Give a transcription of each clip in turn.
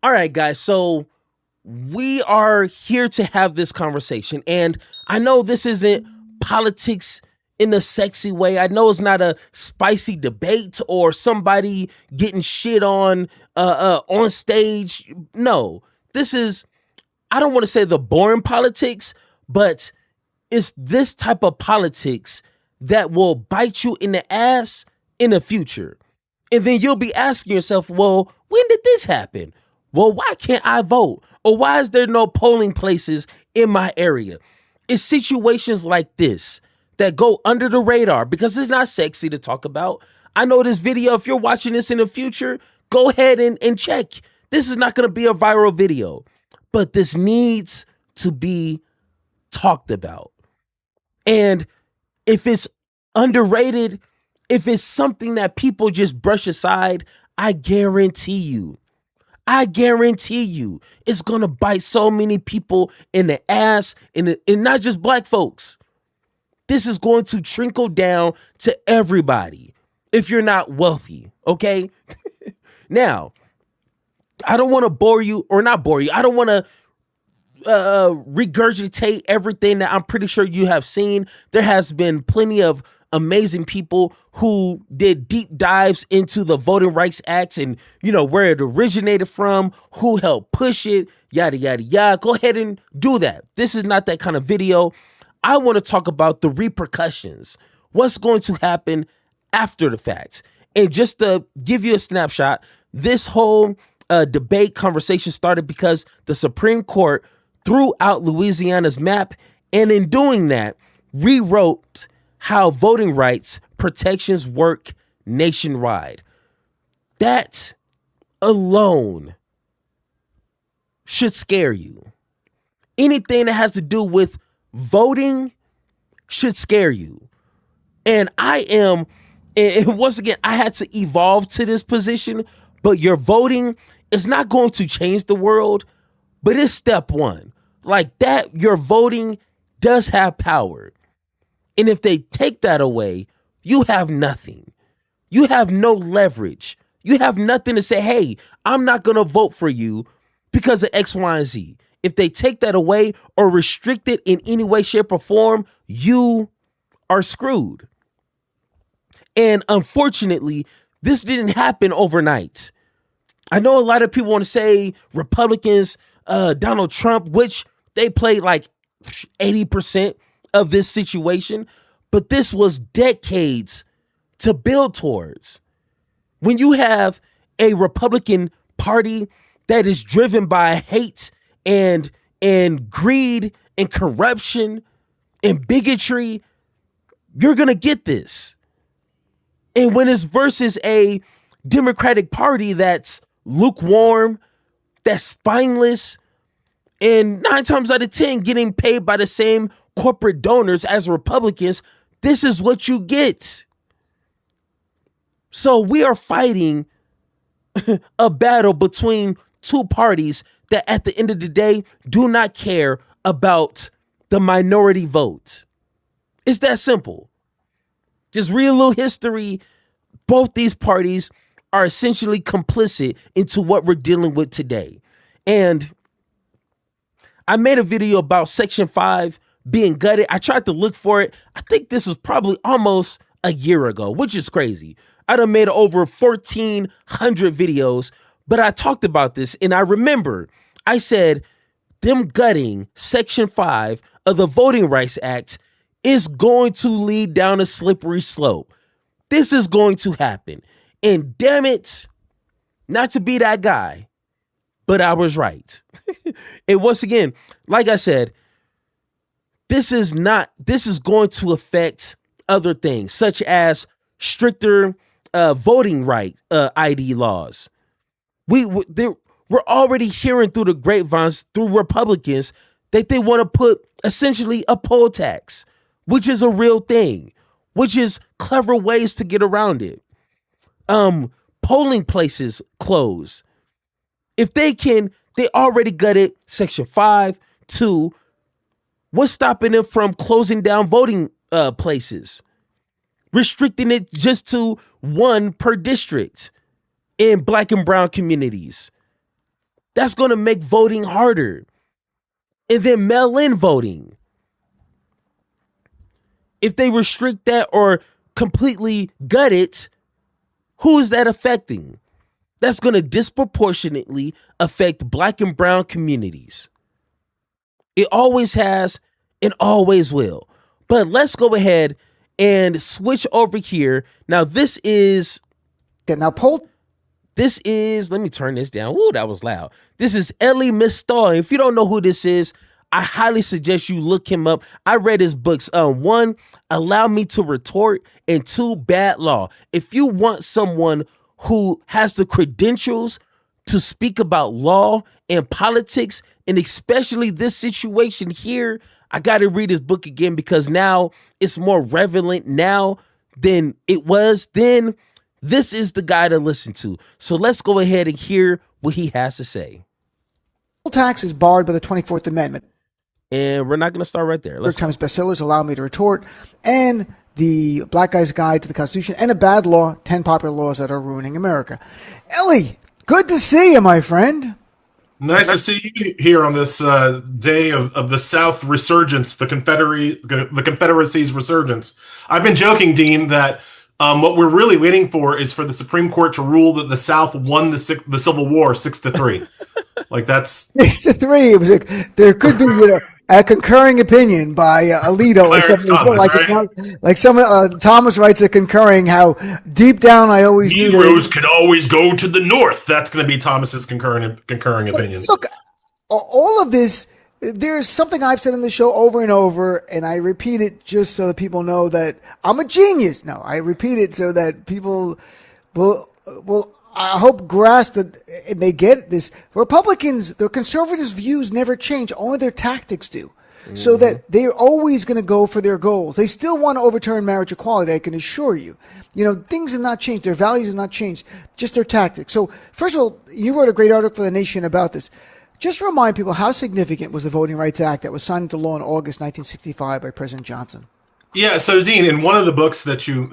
All right, guys. So we are here to have this conversation. And I know this isn't politics in a sexy way. I know it's not a spicy debate or somebody getting shit on stage. No, this is, I don't want to say the boring politics, but it's this type of politics that will bite you in the ass in the future. And then you'll be asking yourself, well, when did this happen? Well, why can't I vote? Or why is there no polling places in my area? It's situations like this that go under the radar because it's not sexy to talk about. I know this video, if you're watching this in the future, go ahead and check. This is not going to be a viral video, but this needs to be talked about. And if it's underrated, if it's something that people just brush aside, I guarantee you it's going to bite so many people in the ass, and not just black folks. This is going to trickle down to everybody if you're not wealthy, okay? Now, I don't want to bore you, or not bore you. I don't want to regurgitate everything that I'm pretty sure you have seen. There has been plenty of amazing people who did deep dives into the Voting Rights Act and, where it originated from, who helped push it, yada, yada, yada. Go ahead and do that. This is not that kind of video. I want to talk about the repercussions. What's going to happen after the fact? And just to give you a snapshot, this whole debate conversation started because the Supreme Court threw out Louisiana's map, and in doing that, rewrote how voting rights protections work nationwide. That alone should scare you. Anything that has to do with voting should scare you. And and once again, I had to evolve to this position, but your voting is not going to change the world, but it's step one. Like that, your voting does have power. And if they take that away, you have nothing. You have no leverage. You have nothing to say, hey, I'm not going to vote for you because of X, Y, and Z. If they take that away or restrict it in any way, shape, or form, you are screwed. And unfortunately, this didn't happen overnight. I know a lot of people want to say Republicans, Donald Trump, which they played like 80% of this situation, but this was decades to build towards. When you have a Republican Party that is driven by hate and greed and corruption and bigotry, you're going to get this. And when it's versus a Democratic Party that's lukewarm, that's spineless, and 9 times out of 10 getting paid by the same corporate donors as Republicans, this is what you get. So we are fighting a battle between two parties that at the end of the day do not care about the minority vote. It's that simple. Just read a little history. Both these parties are essentially complicit into what we're dealing with today. And I made a video about Section 5 being gutted. I tried to look for it. I think this was probably almost a year ago, which is crazy. I done made over 1,400 videos, but I talked about this, and I remember I said them gutting Section 5 of the Voting Rights Act is going to lead down a slippery slope. This is going to happen. And damn it, not to be that guy, but I was right. And once again, like I said, this is going to affect other things, such as stricter voting right ID laws. We're already hearing through the grapevines, through Republicans, that they want to put essentially a poll tax, which is a real thing, which is clever ways to get around it. Polling places close. If they already gutted Section 5, 2. What's stopping them from closing down voting places? Restricting it just to 1 per district in Black and brown communities. That's going to make voting harder. And then mail-in voting. If they restrict that or completely gut it, who is that affecting? That's going to disproportionately affect Black and brown communities. It always has and always will. But let's go ahead and switch over here. Now, this is... Okay, now, poll... This is... Let me turn this down. Ooh, that was loud. This is Elie Mystal. If you don't know who this is, I highly suggest you look him up. I read his books. 1, Allow Me to Retort, and 2, Bad Law. If you want someone who has the credentials to speak about law and politics, and especially this situation here, I got to read his book again because now it's more relevant now than it was then. This is the guy to listen to. So let's go ahead and hear what he has to say. Tax is barred by the 24th Amendment. And we're not going to start right there. Let's Times bestsellers, Allow Me to Retort, and the Black Guy's Guide to the Constitution, and A Bad Law, 10 Popular Laws That Are Ruining America. Elie, good to see you, my friend. Nice to see you here on this day of the South resurgence, the Confederacy's resurgence. I've been joking, Dean, that what we're really waiting for is for the Supreme Court to rule that the South won the Civil War 6-3. Like that's 6-3. It was there could be a concurring opinion by Alito or something. Right? Thomas writes a concurring. How deep down I always knew heroes could always go to the north. That's going to be Thomas's concurring opinion. Look, all of this. There's something I've said in the show over and over, and I repeat it just so that people know that I'm a genius. No, I repeat it so that people will I hope grasp it and they get this. Republicans, their conservatives' views never change, only their tactics do. Mm-hmm. So that they're always going to go for their goals. They still want to overturn marriage equality, I can assure you. Things have not changed. Their values have not changed, just their tactics. So, first of all, you wrote a great article for The Nation about this. Just remind people, how significant was the Voting Rights Act that was signed into law in August 1965 by President Johnson? Yeah, so Dean, in one of the books that you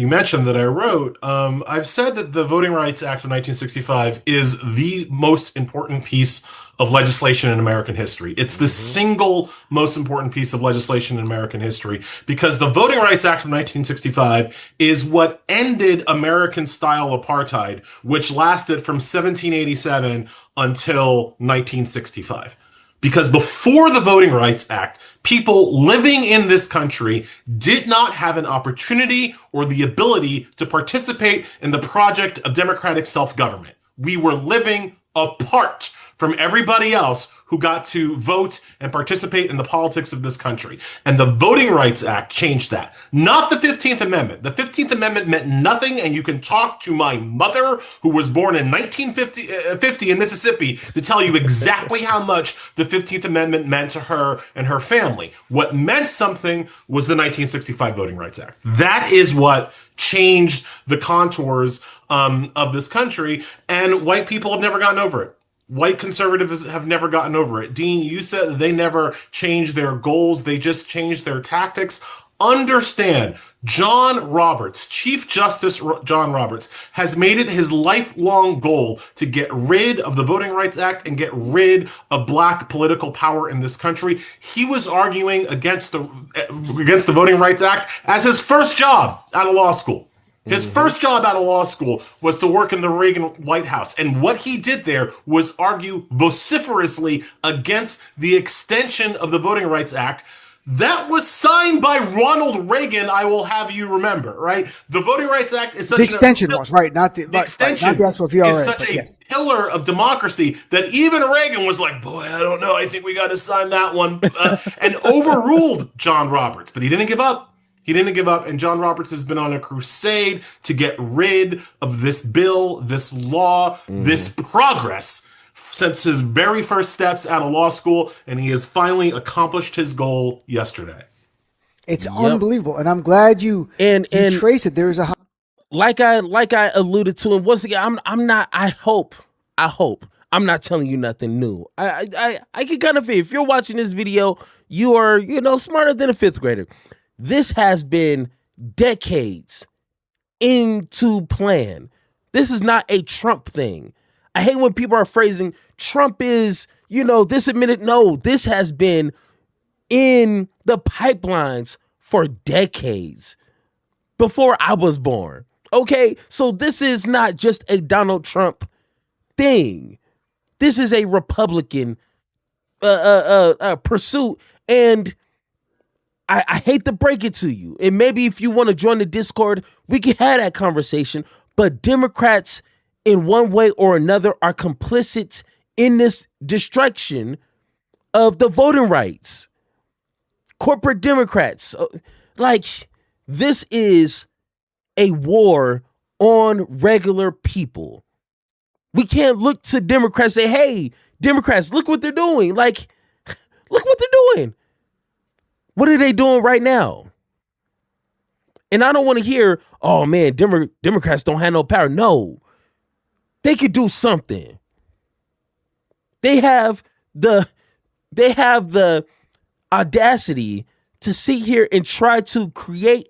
mentioned that I wrote, I've said that the Voting Rights Act of 1965 is the most important piece of legislation in American history. It's the single most important piece of legislation in American history because the Voting Rights Act of 1965 is what ended American-style apartheid, which lasted from 1787 until 1965. Because before the Voting Rights Act, people living in this country did not have an opportunity or the ability to participate in the project of democratic self-government. We were living apart from everybody else who got to vote and participate in the politics of this country. And the Voting Rights Act changed that. Not the 15th Amendment. The 15th Amendment meant nothing, and you can talk to my mother, who was born in 1950 in Mississippi, to tell you exactly how much the 15th Amendment meant to her and her family. What meant something was the 1965 Voting Rights Act. That is what changed the contours of this country, and white people have never gotten over it. White conservatives have never gotten over it. Dean, you said that they never changed their goals. They just changed their tactics. Understand, John Roberts, Chief Justice John Roberts, has made it his lifelong goal to get rid of the Voting Rights Act and get rid of black political power in this country. He was arguing against the Voting Rights Act as his first job out of law school. His first job out of law school was to work in the Reagan White House. And what he did there was argue vociferously against the extension of the Voting Rights Act. That was signed by Ronald Reagan, I will have you remember, right? The Voting Rights Act is such the extension was, right, not the extension, not the actual VRA. It's such a pillar of democracy that even Reagan was like, boy, I don't know, I think we got to sign that one, and overruled John Roberts. But he didn't give up. He didn't give up, and John Roberts has been on a crusade to get rid of this bill, this law, this progress since his very first steps out of law school, and he has finally accomplished his goal yesterday. It's unbelievable, and I'm glad you trace it. There's a like I alluded to, and once again, I'm not. I hope I'm not telling you nothing new. I can kind of feel if you're watching this video, you are smarter than a fifth grader. This has been decades into plan. This is not a Trump thing. I hate when people are phrasing Trump is, this admitted. No, this has been in the pipelines for decades before I was born. Okay, so this is not just a Donald Trump thing. This is a Republican pursuit, and I hate to break it to you. And maybe if you want to join the Discord, we can have that conversation. But Democrats, in one way or another, are complicit in this destruction of the voting rights. Corporate Democrats, this is a war on regular people. We can't look to Democrats and say, hey, Democrats, look what they're doing. Look what they're doing. What are they doing right now? And I don't want to hear, oh man, Democrats don't have no power. No, they could do something. They have the audacity to sit here and try to create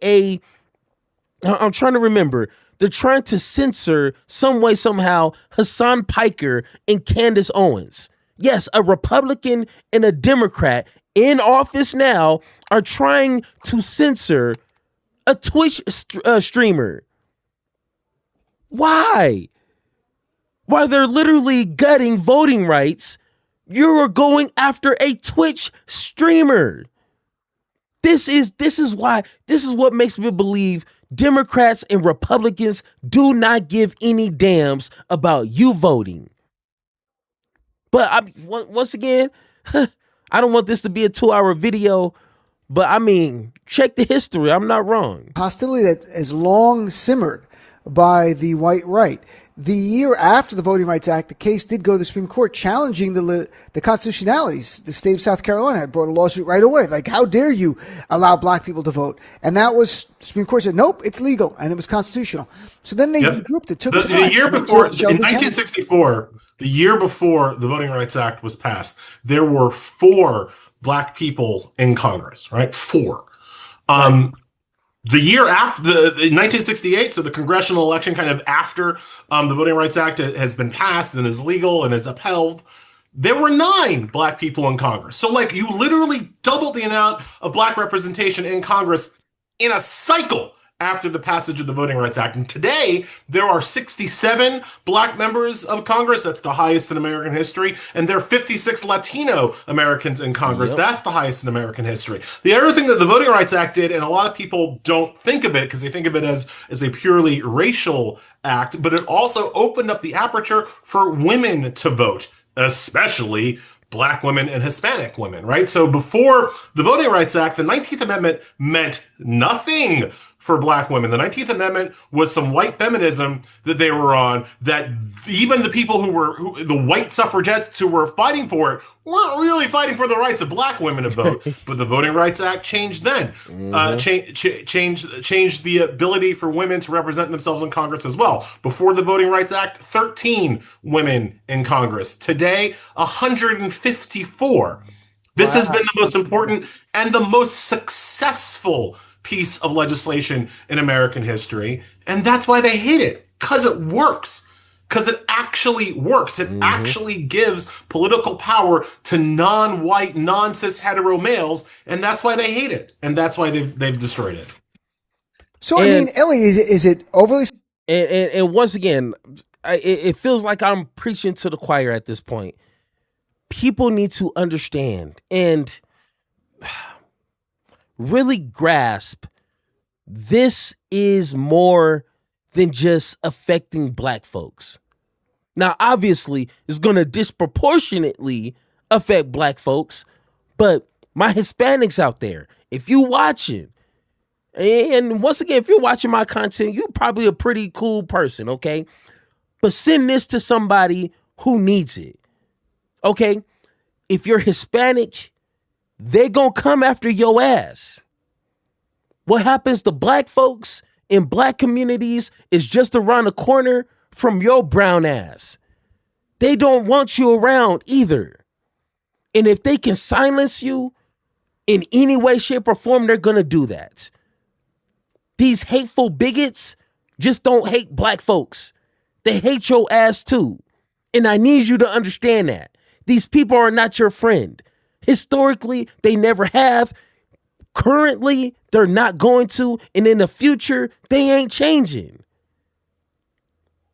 I'm trying to remember. They're trying to censor some way, somehow, Hassan Piker and Candace Owens. Yes, a Republican and a Democrat in office now are trying to censor a Twitch streamer. Why? While they're literally gutting voting rights, you're going after a Twitch streamer. This is what makes me believe Democrats and Republicans do not give any damns about you voting. But once again, I don't want this to be a 2-hour video, but check the history. I'm not wrong. Hostility that has long simmered by the white right. The year after the Voting Rights Act, the case did go to the Supreme Court challenging the constitutionalities. The state of South Carolina had brought a lawsuit right away. How dare you allow black people to vote? And that was, the Supreme Court said, nope, it's legal, and it was constitutional. So then they regrouped. It took time. The year before, in 1964, the year before the Voting Rights Act was passed, there were 4 black people in Congress, right? 4. Right. The year after, in 1968, so the congressional election kind of after the Voting Rights Act has been passed and is legal and is upheld, there were 9 black people in Congress. So you literally doubled the amount of black representation in Congress in a cycle after the passage of the Voting Rights Act. And today, there are 67 black members of Congress. That's the highest in American history. And there are 56 Latino Americans in Congress. Yep. That's the highest in American history. The other thing that the Voting Rights Act did, and a lot of people don't think of it because they think of it as a purely racial act, but it also opened up the aperture for women to vote, especially black women and Hispanic women, right? So before the Voting Rights Act, the 19th Amendment meant nothing for black women. The 19th Amendment was some white feminism that they were on, that even the people the white suffragettes who were fighting for it weren't really fighting for the rights of black women to vote. But the Voting Rights Act changed then. Changed the ability for women to represent themselves in Congress as well. Before the Voting Rights Act, 13 women in Congress. Today, 154. This has been the most important and the most successful piece of legislation in American history. And that's why they hate it, because it works. Because it actually works. It actually gives political power to non-white, non-cis hetero males, and that's why they hate it. And that's why they've destroyed it. So, Elie, is it overly... And once again, it feels like I'm preaching to the choir at this point. People need to understand and really grasp this is more than just affecting black folks. Now, obviously, it's going to disproportionately affect black folks, but my Hispanics out there, if you watching, and once again, if you're watching my content, you're probably a pretty cool person, okay? But send this to somebody who needs it, okay? If you're Hispanic, they're going to come after your ass. What happens to black folks in black communities is just around the corner from your brown ass. They don't want you around either. And if they can silence you in any way, shape, or form, they're going to do that. These hateful bigots just don't hate black folks. They hate your ass too. And I need you to understand that. These people are not your friend. Historically, they never have. Currently, they're not going to. And in the future, they ain't changing.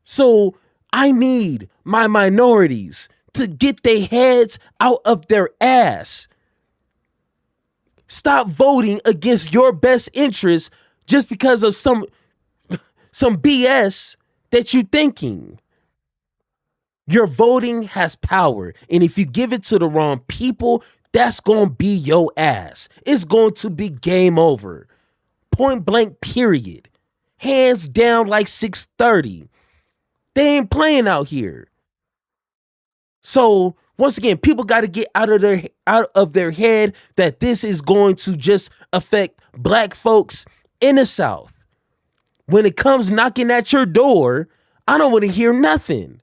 So I need my minorities to get their heads out of their ass. Stop voting against your best interests just because of some BS that you're thinking. Your voting has power. And if you give it to the wrong people, that's going to be your ass. It's going to be game over. Point blank, period. Hands down like 630. They ain't playing out here. So once again, people got to get out of their head that this is going to just affect black folks in the South. When it comes knocking at your door, I don't want to hear nothing.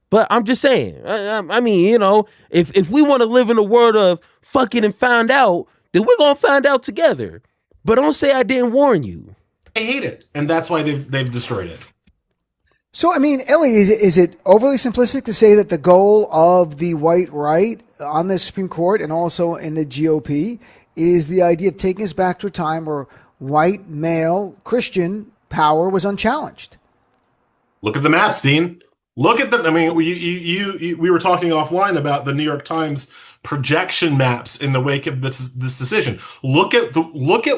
But I'm just saying, I mean, you know, if we want to live in a world of fucking and found out, then we're going to find out together. But don't say I didn't warn you. I hate it. And that's why they've destroyed it. So, I mean, Elie, is it overly simplistic to say that the goal of the white right on the Supreme Court and also in the GOP is the idea of taking us back to a time where white, male, Christian power was unchallenged? Look at the maps, Dean. Look at them. I mean, we were talking offline about the New York Times projection maps in the wake of this decision. Look at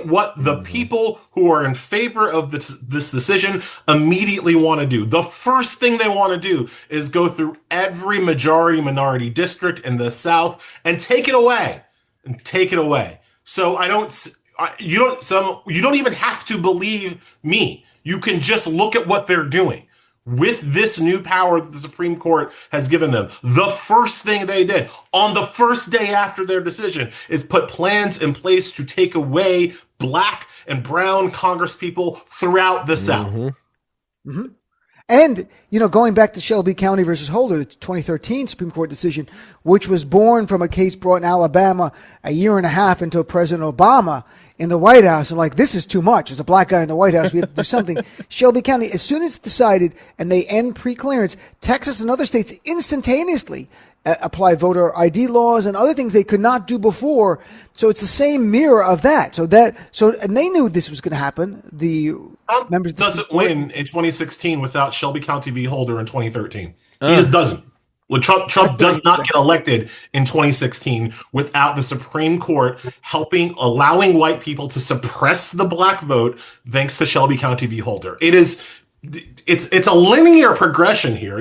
what the people who are in favor of this decision immediately want to do. The first thing they want to do is go through every majority minority district in the South and take it away. So you don't even have to believe me. You can just look at what they're doing. With this new power that the Supreme Court has given them, the first thing they did on the first day after their decision is put plans in place to take away black and brown congresspeople throughout the South. Mm-hmm. And, you know, going back to Shelby County versus Holder, the 2013 Supreme Court decision, which was born from a case brought in Alabama a year and a half until President Obama in the White House. And like, this is too much. As a black guy in the White House, we have to do something. Shelby County, as soon as it's decided and they end pre-clearance, Texas and other states instantaneously apply voter ID laws and other things they could not do before. So it's the same mirror of that. And they knew this was going to happen. The Trump members doesn't win in 2016 without Shelby County v. Holder in 2013. He just doesn't. Well, Trump does not get elected in 2016 without the Supreme Court allowing white people to suppress the black vote thanks to Shelby County v. Holder. It's a linear progression here.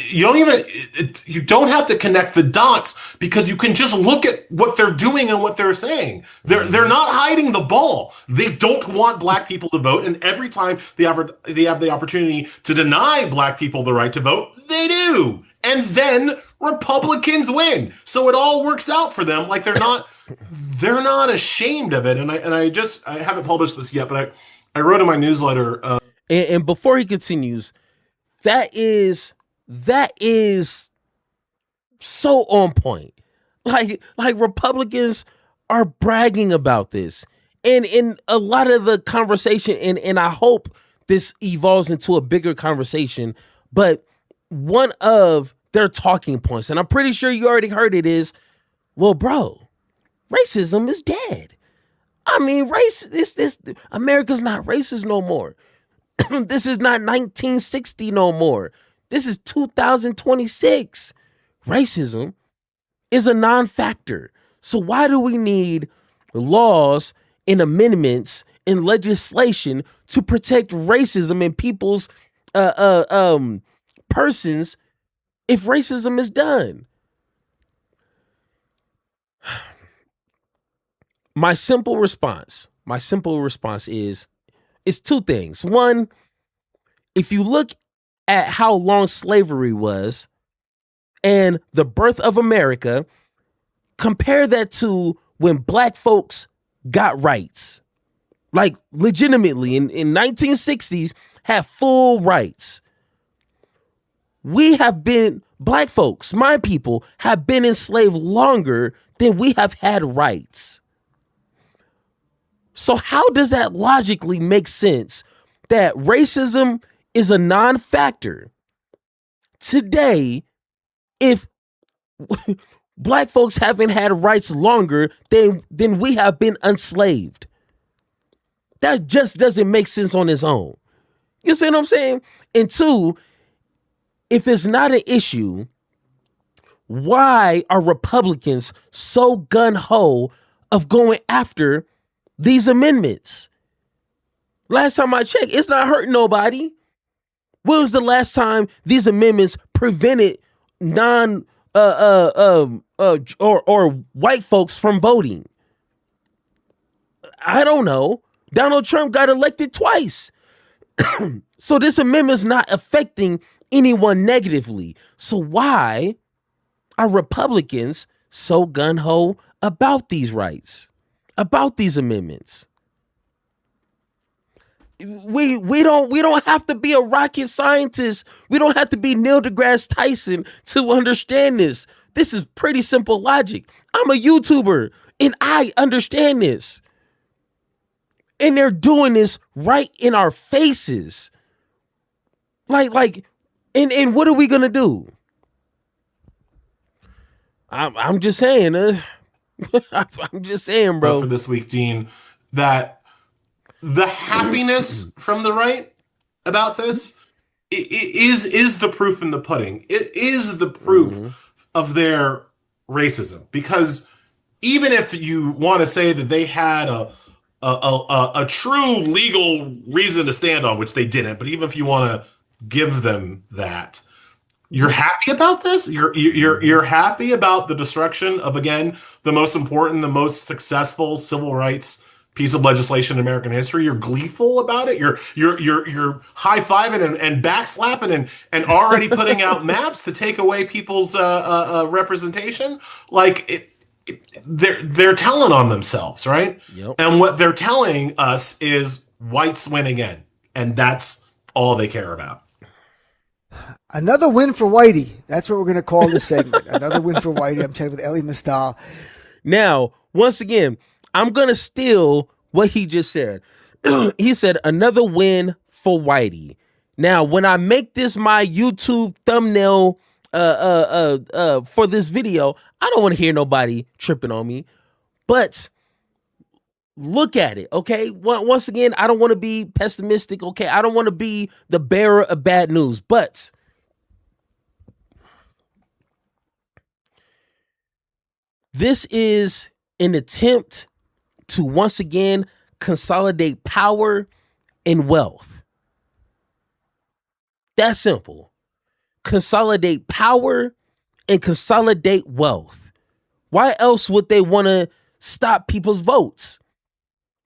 You don't have to connect the dots because you can just look at what they're doing and what they're saying. They're not hiding the ball. They don't want black people to vote, and every time they have the opportunity to deny black people the right to vote, they do. And then Republicans win. So it all works out for them. Like they're not ashamed of it. And I haven't published this yet, but I wrote in my newsletter. And before he continues, that is so on point. Like Republicans are bragging about this. And in a lot of the conversation, and I hope this evolves into a bigger conversation, but one of their talking points, and I'm pretty sure you already heard it, is, well, bro, racism is dead. I mean, America's not racist no more. This is not 1960 no more. This is 2026. Racism is a non-factor. So why do we need laws and amendments and legislation to protect racism in people's persons if racism is done? My simple response is two things. One, if you look at how long slavery was and the birth of America, compare that to when black folks got rights. Like legitimately in 1960s had full rights. Black folks, my people, have been enslaved longer than we have had rights. So how does that logically make sense that racism is a non-factor today, if black folks haven't had rights longer than we have been enslaved. That just doesn't make sense on its own. You see what I'm saying? And two, if it's not an issue, why are Republicans so gung-ho of going after these amendments? Last time I checked, it's not hurting nobody. When was the last time these amendments prevented or white folks from voting? I don't know. Donald Trump got elected twice. So this amendment's not affecting anyone negatively. So why are Republicans so gung-ho about these rights, about these amendments? We don't have to be a rocket scientist. We don't have to be Neil deGrasse Tyson to understand this. This is pretty simple logic. I'm a YouTuber and I understand this. And they're doing this right in our faces. And what are we gonna do? I'm just saying, I'm just saying, bro. For this week, Dean, that the happiness from the right about this is the proof in the pudding. It is the proof of their racism. Because even if you want to say that they had a true legal reason to stand on, which they didn't, but even if you want to give them that, you're happy about this? You're happy about the destruction of, again, the most important, the most successful civil rights piece of legislation in American history? You're gleeful about it? You're high-fiving and backslapping and already putting out maps to take away people's representation? Like, they're telling on themselves, right? Yep. And what they're telling us is whites win again. And that's all they care about. Another win for Whitey. That's what we're going to call this segment. Another win for Whitey. I'm chatting with Elie Mystal. Now, once again, I'm going to steal what he just said. He said, another win for Whitey. Now, when I make this my YouTube thumbnail for this video, I don't want to hear nobody tripping on me. But look at it, okay? Once again, I don't want to be pessimistic, okay? I don't want to be the bearer of bad news, but this is an attempt to once again consolidate power and wealth. That's simple. Consolidate power and consolidate wealth. Why else would they want to stop people's votes?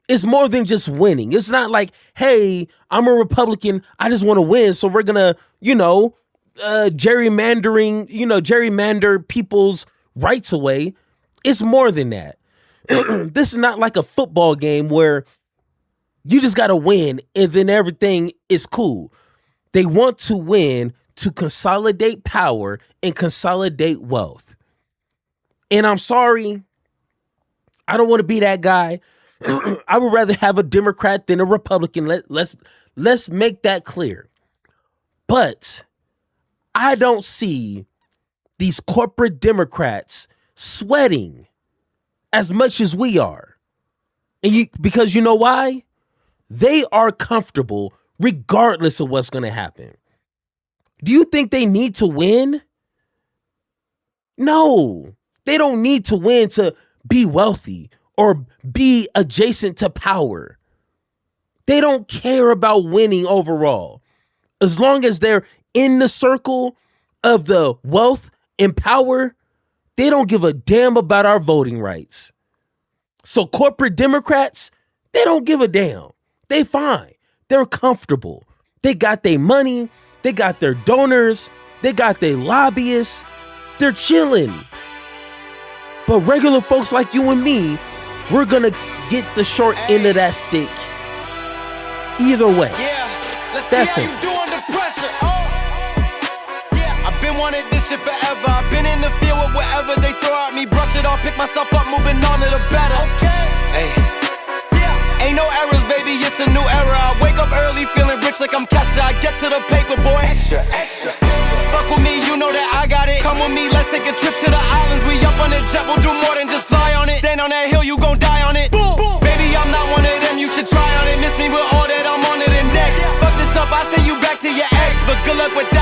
It's more than just winning. It's not like, hey, I'm a Republican, I just want to win, so we're gonna, gerrymander people's rights away. It's more than that. This is not like a football game where you just gotta win and then everything is cool. They want to win to consolidate power and consolidate wealth. And I'm sorry, I don't want to be that guy. I would rather have a Democrat than a Republican. Let's make that clear. But I don't see these corporate Democrats sweating as much as we are. Because you know why? They are comfortable regardless of what's going to happen. Do you think they need to win? No, they don't need to win to be wealthy or be adjacent to power. They don't care about winning overall. As long as they're in the circle of the wealth and power, they don't give a damn about our voting rights. So corporate Democrats, they don't give a damn. They fine. They're comfortable. They got their money. They got their donors. They got their lobbyists. They're chilling. But regular folks like you and me, we're going to get the short end of that stick. Either way. Yeah, let's That's see how you do under pressure. Yeah, I've been wanting this shit forever. I've been in the field with whatever they throw at me. Brush it off, pick myself up, moving on to the better. Okay. Hey. Yeah. Ain't no errors, baby, it's a new era. I wake up early feeling rich like I'm Kesha. I get to the paper, boy. Extra, extra. Fuck with me, you know that I got it. Come with me, let's take a trip to the islands. We up on the jet, we'll do more than just fly on it. Stand on that hill, you gon' die on it. Boom, boom. Baby, I'm not one of them, you should try on it. Miss me with all that, I'm on it and next. Fuck this up, I send you back to your ex. But good luck with that.